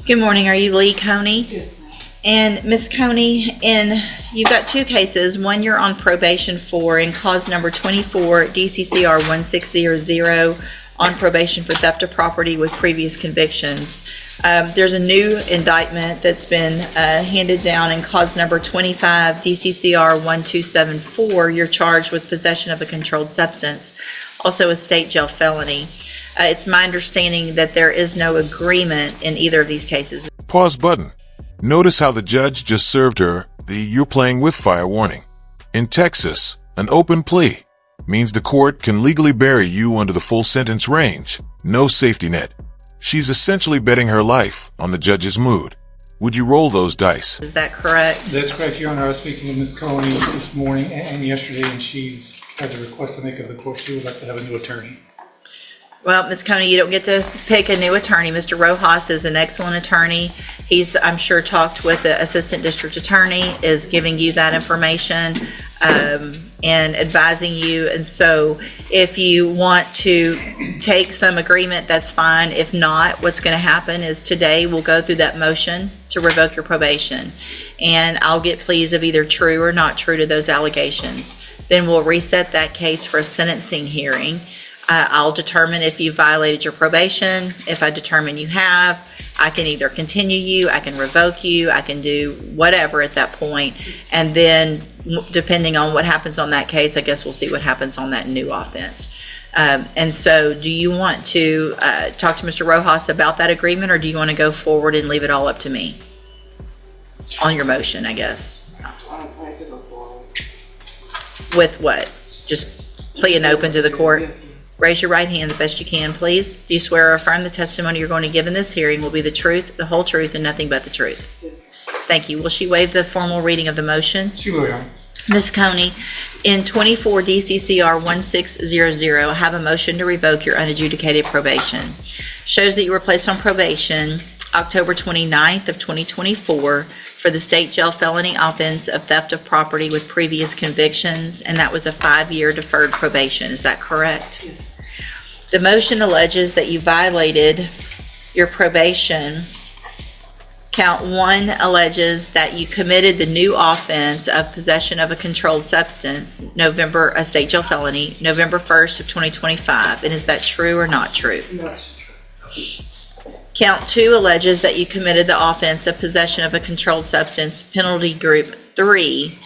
Good morning. Are you Lee Coney? Yes, ma'am. And Miss Coney, you've got two cases. One you're on probation for in cause number 24 DCCR 1600 on probation for theft of property with previous convictions. There's a new indictment that's been handed down in cause number 25 DCCR 1274. You're charged with possession of a controlled substance, also a state jail felony. It's my understanding that there is no agreement in either of these cases. Pause button. Notice how the judge just served her the "you're playing with fire" warning. In Texas, an open plea means the court can legally bury you under the full sentence range. No safety net. She's essentially betting her life on the judge's mood. Would you roll those dice? Is that correct? That's correct, Your Honor. I was speaking with Ms. Coney this morning and yesterday, and she has a request to make of the court. She would like to have a new attorney. Well, Ms. Coney, you don't get to pick a new attorney. Mr. Rojas is an excellent attorney. He's, I'm sure, talked with the assistant district attorney, is giving you that information and advising you. And so if you want to take some agreement, that's fine. If not, what's going to happen is today we'll go through that motion to revoke your probation. And I'll get pleas of either true or not true to those allegations. Then we'll reset that case for a sentencing hearing. I'll determine if you violated your probation. If I determine you have, I can either continue you, I can revoke you, I can do whatever at that point. And then depending on what happens on that case, I guess we'll see what happens on that new offense. And so do you want to talk to Mr. Rojas about that agreement, or do you want to go forward and leave it all up to me on your motion, I guess? I plan to go forward. With what? Just pleading open to the court? Yes, ma'am. Raise your right hand the best you can, please. Do you swear or affirm the testimony you're going to give in this hearing will be the truth, the whole truth, and nothing but the truth? Yes, ma'am. Thank you. Will she waive the formal reading of the motion? She will, Your Honor. Ms. Coney, in 24 DCCR 1600, I have a motion to revoke your unadjudicated probation. Shows that you were placed on probation October 29th of 2024 for the state jail felony offense of theft of property with previous convictions, and that was a 5-year deferred probation. Is that correct? Yes. The motion alleges that you violated your probation. Count 1 alleges that you committed the new offense of possession of a controlled substance, a state jail felony, November 1st of 2025. And is that true or not true? No, that's true. Count 2 alleges that you committed the offense of possession of a controlled substance, penalty group 3,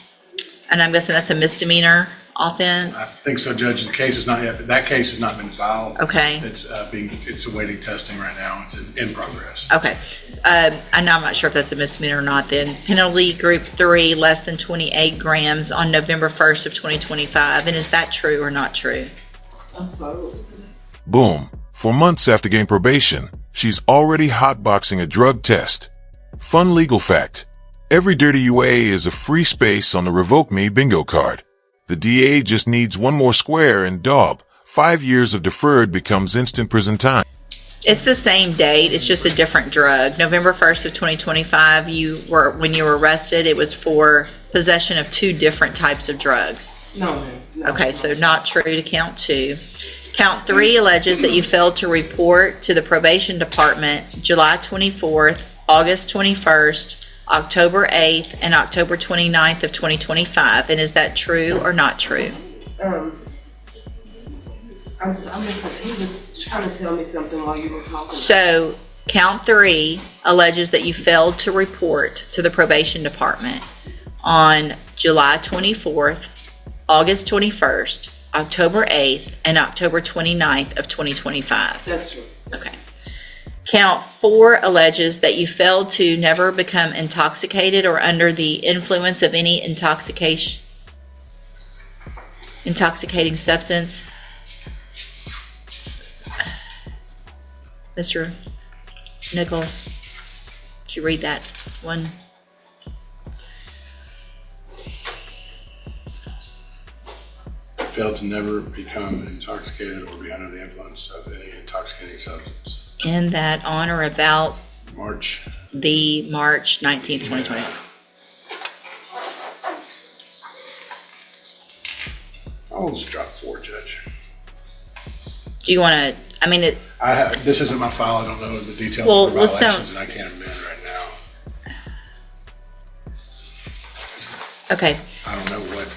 and I'm guessing that's a misdemeanor I offense? think so, Judge. The case is not yet, that case has not been filed. Okay. It's awaiting testing right now. It's in progress. Okay. And I'm not sure if that's a misdemeanor or not then. Penalty group 3, less than 28 grams on November 1st of 2025, and is that true or not true? I'm sorry. What was it? Boom. For months after getting probation, she's already hotboxing a drug test. Fun legal fact. Every dirty UA is a free space on the Revoke Me bingo card. The DA just needs one more square and daub. 5 years of deferred becomes instant prison time. It's the same date, it's just a different drug. November 1st of 2025, when you were arrested, it was for possession of 2 different types of drugs. No, ma'am. No, Okay, it's so not. not true to count 2. Count 3 alleges that you failed to report to the probation department July 24th, August 21st, October 8th, and October 29th of 2025. And is that true or not true? I'm listening. He was trying to tell me something while you were talking. So count 3 alleges that you failed to report to the probation department on July 24th, August 21st, October 8th, and October 29th of 2025. That's true. Okay. Count 4 alleges that you failed to never become intoxicated or under the influence of any intoxicating substance. Mr. Nichols, did you read that one? Failed to never become intoxicated or be under the influence of any intoxicating substance. And that on or about March. the March 19th, 2020. I'll just drop 4, Judge. Do you want to I mean, This isn't my file. I don't know the details Well, of the let's violations, don't- and I can't amend right now. okay. I don't know what.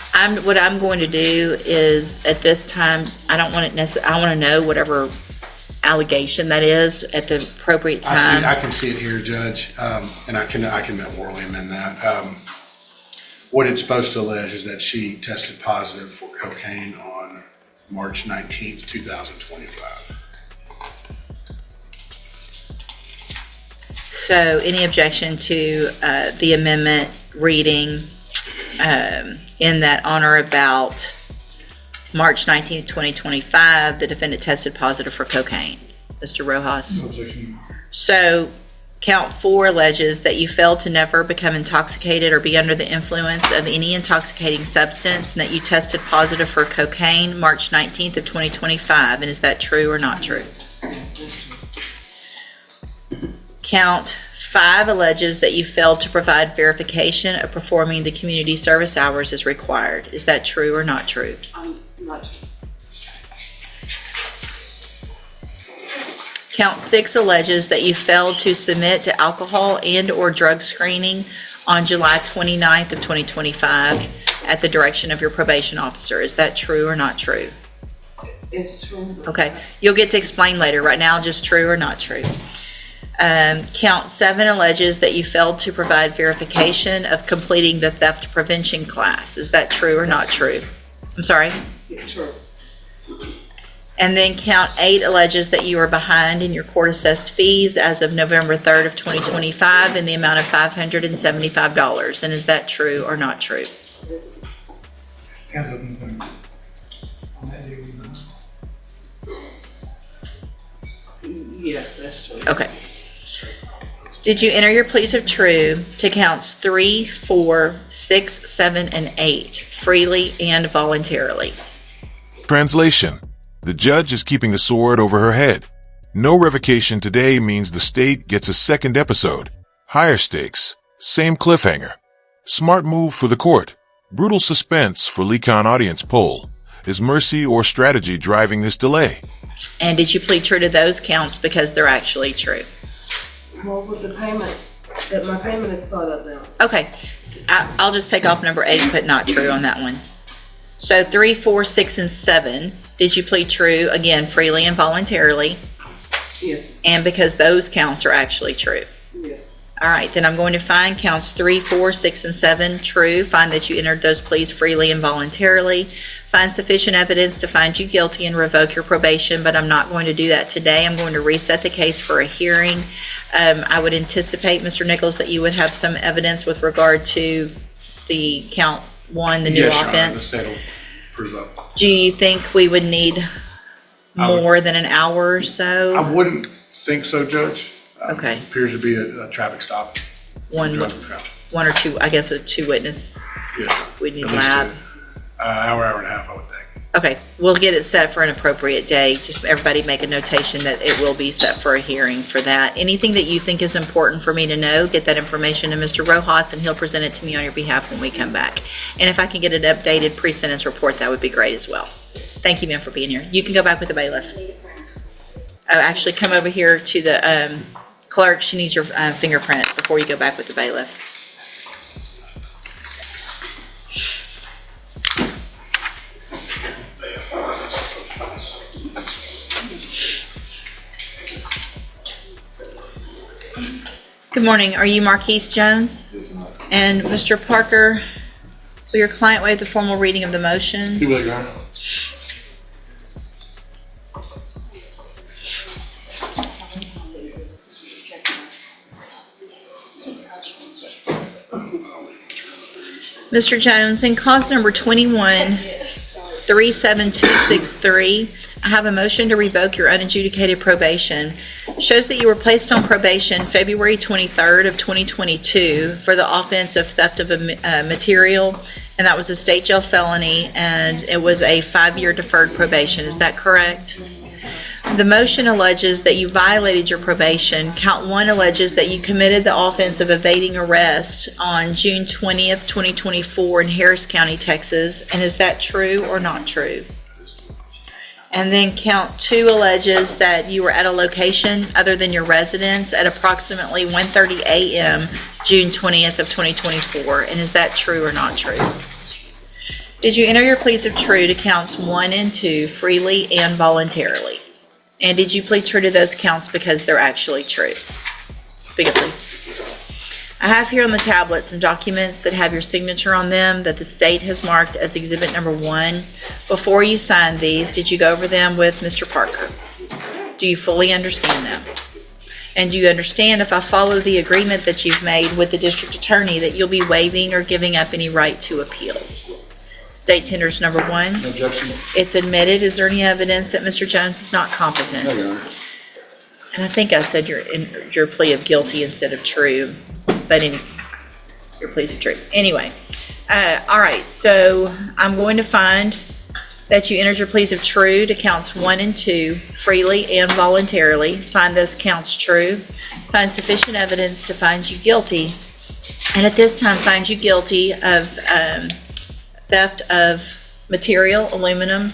What I'm going to do is, at this time, I don't want it I want to know whatever allegation that is at the appropriate I time. can see it here, Judge, and I can orally amend that. What it's supposed to allege is that she tested positive for cocaine on March 19th, 2025. So any objection to the amendment reading in that on or about March 19th, 2025, the defendant tested positive for cocaine? Mr. Rojas? No objection. So count 4 alleges that you failed to never become intoxicated or be under the influence of any intoxicating substance, and that you tested positive for cocaine March 19th of 2025. And is that true or not true? Count 5 alleges that you failed to provide verification of performing the community service hours as required. Is that true or not true? I'm not. Count 6 alleges that you failed to submit to alcohol and or drug screening on July 29th of 2025 at the direction of your probation officer. Is that true or not true? It's true. Okay, you'll get to explain later. Right now, just true or not true. Count 7 alleges that you failed to provide verification of completing the theft prevention class. Is that true or not true? I'm sorry? Yeah, true. And then count 8 alleges that you are behind in your court-assessed fees as of November 3rd of 2025 in the amount of $575. And is that true or not true? As of November. On that day, we know. Yes, that's true. Okay. Did you enter your pleas of true to counts 3, 4, 6, 7, and 8 freely and voluntarily? Translation: the judge is keeping the sword over her head. No revocation today means the state gets a second episode. Higher stakes, same cliffhanger. Smart move for the court. Brutal suspense for Lecon audience poll. Is mercy or strategy driving this delay? And did you plead true to those counts because they're actually true? Well, with the payment, that my payment is caught up now. Okay, I'll just take off number 8 and put not true on that one. So 3, 4, 6, and 7, did you plead true, again, freely and voluntarily, Yes, and because those counts are actually true? yes, All right, then I'm going to find counts 3, 4, 6, and 7 true, find that you entered those pleas freely and voluntarily, find sufficient evidence to find you guilty and revoke your probation, but I'm not going to do that today. I'm going to reset the case for a hearing. I would anticipate, Mr. Nichols, that you would have some evidence with regard to the count 1, the new Yes, Your Honor, the offense. state will prove up. Do you think we would need I would- more than an hour or so? I wouldn't think so, Judge. Okay. Appears to be a traffic stop. One or two, I guess, a 2 witness. Yes. We need At least lab. 2. Hour and a half, I would think. Okay, we'll get it set for an appropriate day. Just everybody make a notation that it will be set for a hearing for that. Anything that you think is important for me to know, get that information to Mr. Rojas, and he'll present it to me on your behalf when we come back. And if I can get an updated pre-sentence report, that would be great as well. Thank you, ma'am, for being here. You can go back with the bailiff. Oh, actually, come over here to the clerk. She needs your fingerprint before you go back with the bailiff. Good morning. Are you Marquise Jones? Yes, ma'am. And Mr. Parker, will your client waive the formal reading of the motion? You will, Your Honor. Mr. Jones, in cause number 21-37263, I have a motion to revoke your unadjudicated probation. Shows that you were placed on probation February 23rd of 2022 for the offense of theft of material, and that was a state jail felony, and it was a 5-year deferred probation. Is that correct? The motion alleges that you violated your probation. Count 1 alleges that you committed the offense of evading arrest on June 20th, 2024 in Harris County, Texas. And is that true or not true? And then count 2 alleges that you were at a location other than your residence at approximately 1:30 a.m. June 20th of 2024. And is that true or not true? Did you enter your pleas of true to counts 1 and 2 freely and voluntarily? And did you plead true to those counts because they're actually true? Speak up, please. I have here on the tablet some documents that have your signature on them that the state has marked as exhibit number 1. Before you signed these, did you go over them with Mr. Parker? Do you fully understand them? And do you understand, if I follow the agreement that you've made with the district attorney, that you'll be waiving or giving up any right to appeal? State tenders number 1. Objection. It's admitted. Is there any evidence that Mr. Jones is not competent? No, Your Honor. And I think I said your plea of guilty instead of true, but your pleas of true. Anyway, all right, so I'm going to find that you entered your pleas of true to counts 1 and 2 freely and voluntarily. Find those counts true. Find sufficient evidence to find you guilty. And at this time, find you guilty of theft of material, aluminum.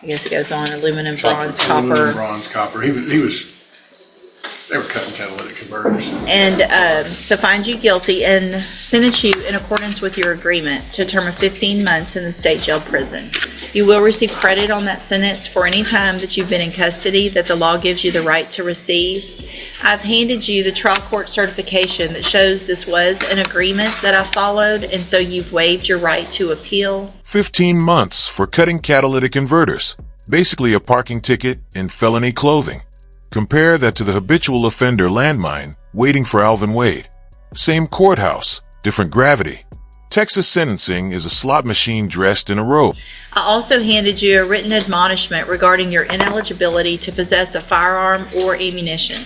I guess it goes on, aluminum, bronze, Aluminum, copper. bronze, copper. They were cutting catalytic converters. And so find you guilty and sentence you in accordance with your agreement to a term of 15 months in the state jail prison. You will receive credit on that sentence for any time that you've been in custody that the law gives you the right to receive. I've handed you the trial court certification that shows this was an agreement that I followed, and so you've waived your right to appeal. 15 months for cutting catalytic converters. Basically a parking ticket in felony clothing. Compare that to the habitual offender landmine waiting for Alvin Wade. Same courthouse, different gravity. Texas sentencing is a slot machine dressed in a robe. I also handed you a written admonishment regarding your ineligibility to possess a firearm or ammunition.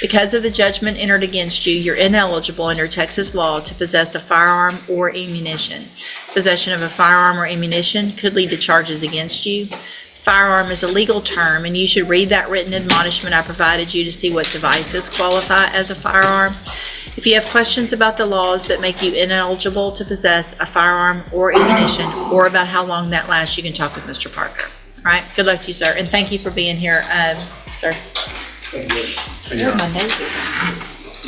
Because of the judgment entered against you, you're ineligible under Texas law to possess a firearm or ammunition. Possession of a firearm or ammunition could lead to charges against you. Firearm is a legal term, and you should read that written admonishment I provided you to see what devices qualify as a firearm. If you have questions about the laws that make you ineligible to possess a firearm or ammunition, or about how long that lasts, you can talk with Mr. Parker. All right, good luck to you, sir, and thank you for being here, sir. Thank you. Oh, my nose is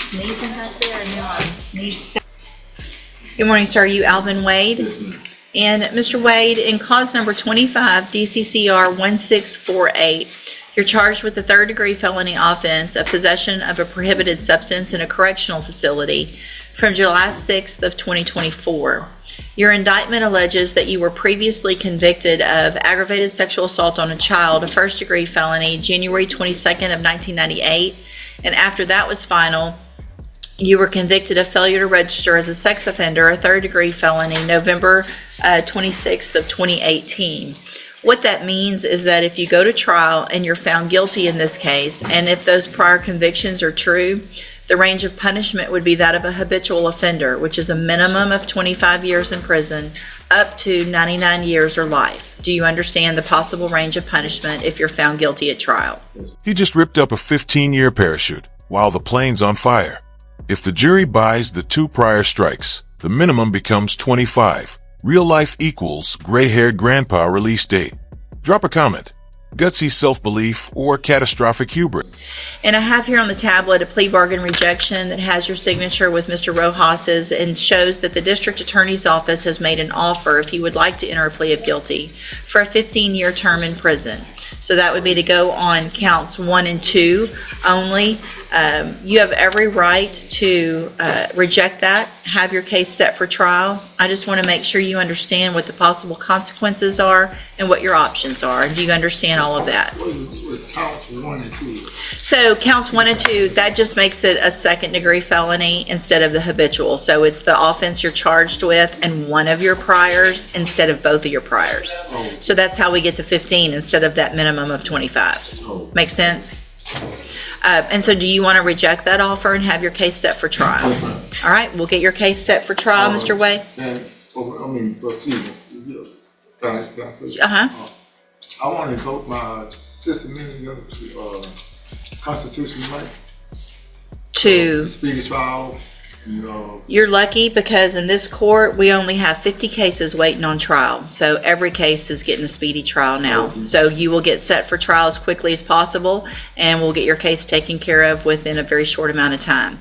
sneezing right there, and now I'm sneezing. Good morning, sir. Are you Alvin Wade? Yes, ma'am. And Mr. Wade, in cause number 25 DCCR 1648, you're charged with a third-degree felony offense of possession of a prohibited substance in a correctional facility from July 6th of 2024. Your indictment alleges that you were previously convicted of aggravated sexual assault on a child, a first-degree felony, January 22nd of 1998, and after that was final, you were convicted of failure to register as a sex offender, a third-degree felony, November 26th of 2018. What that means is that if you go to trial and you're found guilty in this case, and if those prior convictions are true, the range of punishment would be that of a habitual offender, which is a minimum of 25 years in prison, up to 99 years or life. Do you understand the possible range of punishment if you're found guilty at trial? He just ripped up a 15-year parachute while the plane's on fire. If the jury buys the 2 prior strikes, the minimum becomes 25. Real life equals gray-haired grandpa release date. Drop a comment. Gutsy self-belief or catastrophic hubris. And I have here on the tablet a plea bargain rejection that has your signature with Mr. Rojas's and shows that the district attorney's office has made an offer if you would like to enter a plea of guilty for a 15-year term in prison. So that would be to go on counts 1 and 2 only. You have every right to reject that, have your case set for trial. I just want to make sure you understand what the possible consequences are and what your options are. Do you understand all of that? With counts 1 and 2. So counts 1 and 2, that just makes it a second-degree felony instead of the habitual. So it's the offense you're charged with and one of your priors instead of both of your priors. So that's how we get to 15 instead of that minimum of 25. Make sense? And so do you want to reject that offer and have your case set for trial? Yes, ma'am. All right, we'll get your case set for trial, Mr. Way. And, excuse me, can I say? Uh-huh. I want to invoke my Sixth Amendment constitutional right To, to speedy trial No. You're lucky because in this court, we only have 50 cases waiting on trial. So every case is getting a speedy trial now. So you will get set for trial as quickly as possible, and we'll get your case taken care of within a very short amount of time.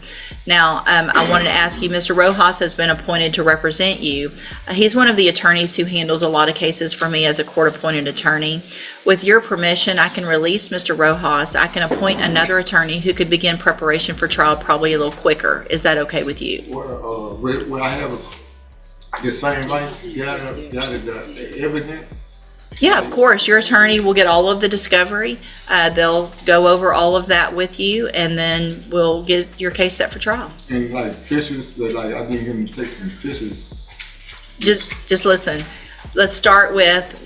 Now, I wanted to ask you, Mr. Rojas has been appointed to represent you. He's one of the attorneys who handles a lot of cases for me as a court-appointed attorney. With your permission, I can release Mr. Rojas. I can appoint another attorney who could begin preparation for trial probably a little quicker. Is that okay with you? Well, will I have the same right to gather the evidence? Yeah, of course. Your attorney will get all of the discovery. They'll go over all of that with you, and then we'll get your case set for trial. And like pictures, that like I need him to take some pictures. Just listen. Let's start with,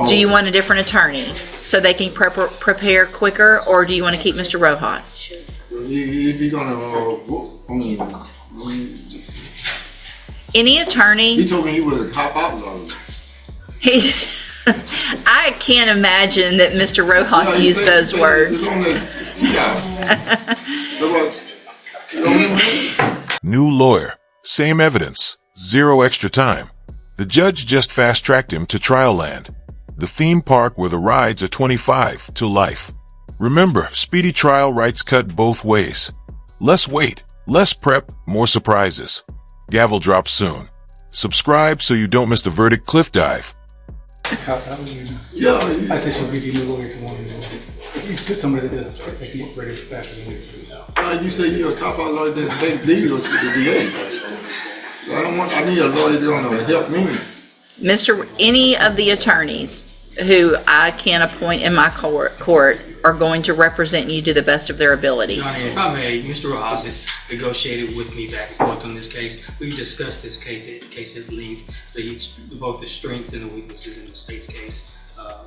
do you want a different attorney so they can prepare quicker, or do you want to keep Mr. Rojas? If you're gonna, Any attorney, he told me he was a cop out lawyer. I can't imagine that Mr. Rojas Yeah, used those words. New lawyer, same evidence, 0 extra time. The judge just fast-tracked him to trial land, the theme park where the rides are 25 to life. Remember, speedy trial rights cut both ways. Less wait, less prep, more surprises. Gavel drops soon. Subscribe so you don't miss the verdict cliff dive. How was you? Yeah, I said she'll give you a new lawyer tomorrow. It's just somebody that does, they can get ready faster than you. you say you're a cop out lawyer that make deals with the DA. I need a lawyer that's gonna help me. Any of the attorneys who I can appoint in my court are going to represent you to the best of their ability. Your Honor, if I may, Mr. Rojas has negotiated with me back and forth on this case. We discussed this case at length, both the strengths and the weaknesses in the state's case,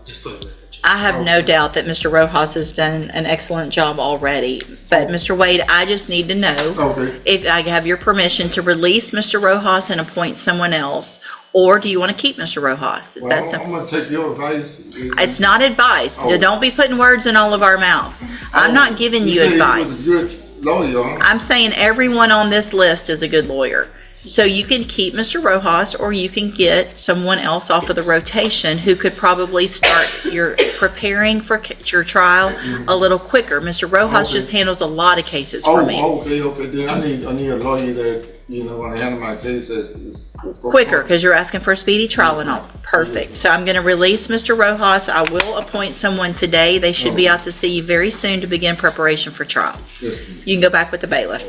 just for the record. I have no doubt that Mr. Rojas has done an excellent job already. But Mr. Wade, I just need to know Okay. if I have your permission to release Mr. Rojas and appoint someone else, or do you want to keep Mr. Rojas? Is that Well, I'm simple? gonna take your advice. It's not advice. Oh. Don't be putting words in all of our mouths. I'm not giving you said advice. He was a good lawyer, huh? I'm saying everyone on this list is a good lawyer. So you can keep Mr. Rojas, or you can get someone else off of the rotation who could probably start your preparing for your trial a little quicker. Mr. Rojas Okay. just handles a lot of cases for me. Okay. Then I need a lawyer that, when I handle my case is Quicker, because you're asking for a speedy trial and all. Perfect. So I'm going to release Mr. Rojas. I will appoint someone today. They should be out to see you very soon to begin preparation for trial. Yes. You can go back with the bailiff.